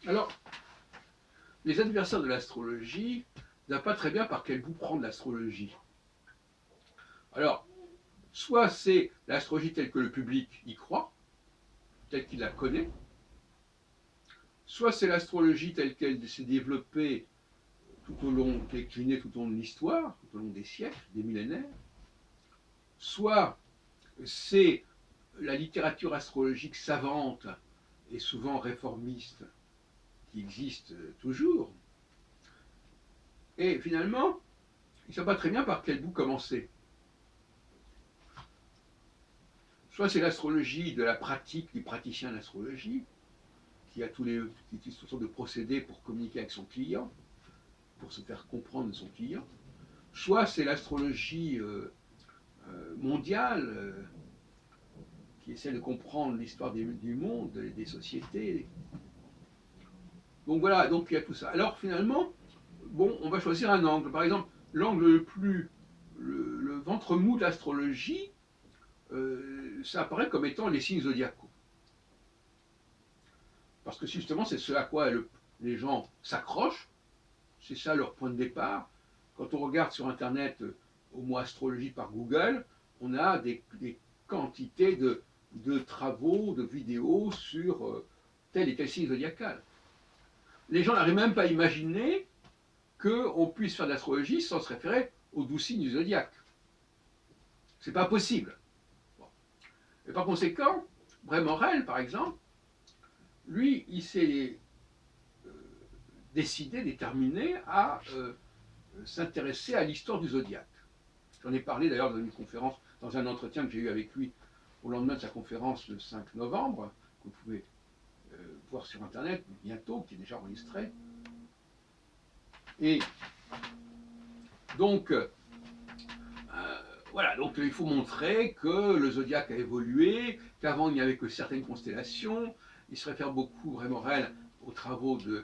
Alors, les adversaires de l'astrologie ne savent pas très bien par quel bout prendre l'astrologie. Alors, soit c'est l'astrologie telle que le public y croit, telle qu'il la connaît, soit c'est l'astrologie telle qu'elle s'est développée tout au long, déclinée tout au long de l'histoire, tout au long des siècles, des millénaires, soit c'est la littérature astrologique savante et souvent réformiste qui existe toujours. Et finalement, ils ne savent pas très bien par quel bout commencer. Soit c'est l'astrologie de la pratique du praticien d'astrologie, qui utilise toutes sortes de procédés pour communiquer avec son client, pour se faire comprendre de son client. Soit c'est l'astrologie mondiale, qui essaie de comprendre l'histoire du monde, des sociétés. Donc voilà, donc il y a tout ça. Alors finalement, bon, on va choisir un angle. Par exemple, l'angle le ventre mou de l'astrologie, ça apparaît comme étant les signes zodiacaux. Parce que justement, c'est ce à quoi les gens s'accrochent, c'est ça leur point de départ. Quand on regarde sur Internet au mot astrologie par Google, on a des quantités de travaux, de vidéos sur tel et tel signe zodiacal. Les gens n'arrivent même pas à imaginer qu'on puisse faire de l'astrologie sans se référer aux 12 signes du zodiaque. C'est pas possible. Bon. Et par conséquent, Bray-Morel, par exemple, lui, il s'est décidé, déterminé à s'intéresser à l'histoire du zodiaque. J'en ai parlé d'ailleurs dans une conférence, dans un entretien que j'ai eu avec lui au lendemain de sa conférence le 5 novembre, que vous pouvez voir sur Internet bientôt, qui est déjà enregistré. Et donc, voilà, donc il faut montrer que le zodiaque a évolué, qu'avant il n'y avait que certaines constellations. Il se réfère beaucoup, Bray-Morel, aux travaux de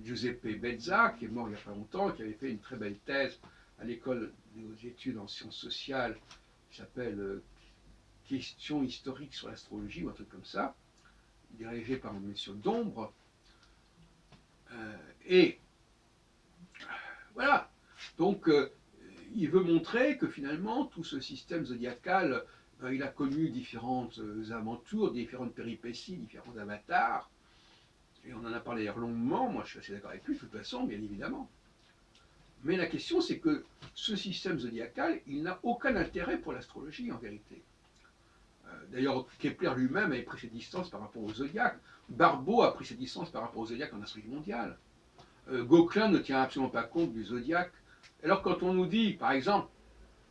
Giuseppe Bezza, qui est mort il n'y a pas longtemps, qui avait fait une très belle thèse à l'école des études en sciences sociales, qui s'appelle Questions historiques sur l'astrologie, ou un truc comme ça, dirigé par un monsieur d'ombre. Et voilà, donc il veut montrer que finalement tout ce système zodiacal, il a connu différentes aventures, différentes péripéties, différents avatars, et on en a parlé d'ailleurs longuement, moi je suis assez d'accord avec lui de toute façon, bien évidemment. Mais la question c'est que ce système zodiacal, il n'a aucun intérêt pour l'astrologie en vérité. D'ailleurs, Kepler lui-même avait pris ses distances par rapport au zodiaque. Barbeau a pris ses distances par rapport au zodiaque en astrologie mondiale. Gauquelin ne tient absolument pas compte du zodiaque. Alors quand on nous dit, par exemple,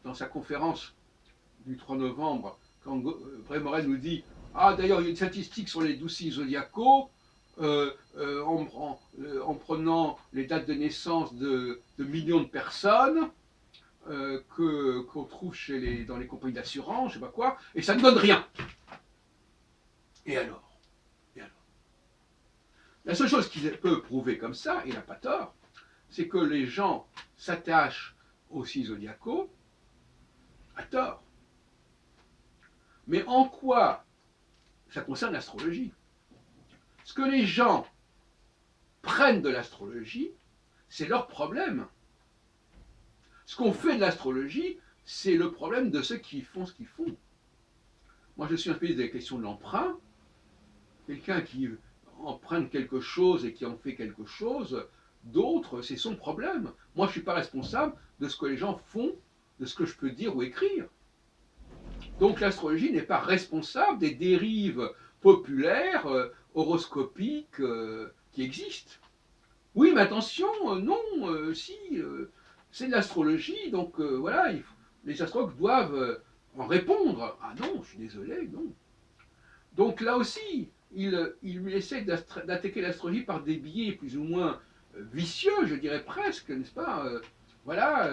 dans sa conférence du 3 novembre, quand Bray-Morel nous dit « Ah d'ailleurs, il y a une statistique sur les 12 signes zodiacaux, en prenant les dates de naissance de millions de personnes, qu'on trouve dans les compagnies d'assurance, je sais pas quoi, et ça ne donne rien. » Et alors La seule chose qu'il peut prouver comme ça, il n'a pas tort, c'est que les gens s'attachent aux signes zodiacaux à tort. Mais en quoi ça concerne l'astrologie? Ce que les gens prennent de l'astrologie, c'est leur problème. Ce qu'on fait de l'astrologie, c'est le problème de ceux qui font ce qu'ils font. Moi, je suis un spécialiste des questions de l'emprunt. Quelqu'un qui emprunte quelque chose et qui en fait quelque chose, d'autres, c'est son problème. Moi, je ne suis pas responsable de ce que les gens font, de ce que je peux dire ou écrire. Donc l'astrologie n'est pas responsable des dérives populaires, horoscopiques qui existent. Oui, mais attention, non, si, c'est de l'astrologie, donc voilà, les astrologues doivent en répondre. Ah non, je suis désolé, non. Donc là aussi, il essaie d'attaquer l'astrologie par des biais plus ou moins vicieux, je dirais presque, n'est-ce pas Voilà,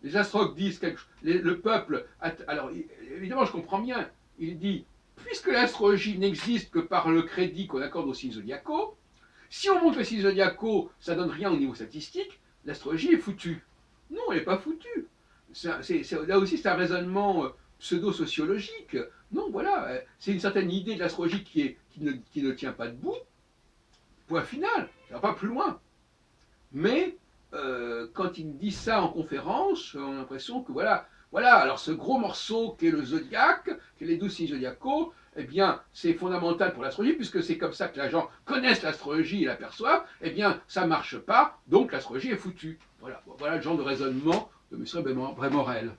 les astrologues disent quelque chose, le peuple... Alors, évidemment, je comprends bien, il dit, puisque l'astrologie n'existe que par le crédit qu'on accorde aux signes zodiacaux, si on montre que les signes zodiacaux, ça donne rien au niveau statistique, l'astrologie est foutue. Non, elle n'est pas foutue. Là aussi, c'est un raisonnement pseudo-sociologique. Non, voilà, c'est une certaine idée de l'astrologie qui ne tient pas debout, Point final, ça va pas plus loin. Mais quand il dit ça en conférence, on a l'impression que voilà, alors ce gros morceau qui est le zodiaque, qui est les 12 signes zodiacaux, eh bien, c'est fondamental pour l'astrologie, puisque c'est comme ça que les gens connaissent l'astrologie et l'aperçoivent, eh bien, ça marche pas, donc l'astrologie est foutue. Voilà le genre de raisonnement de M. Brémorel.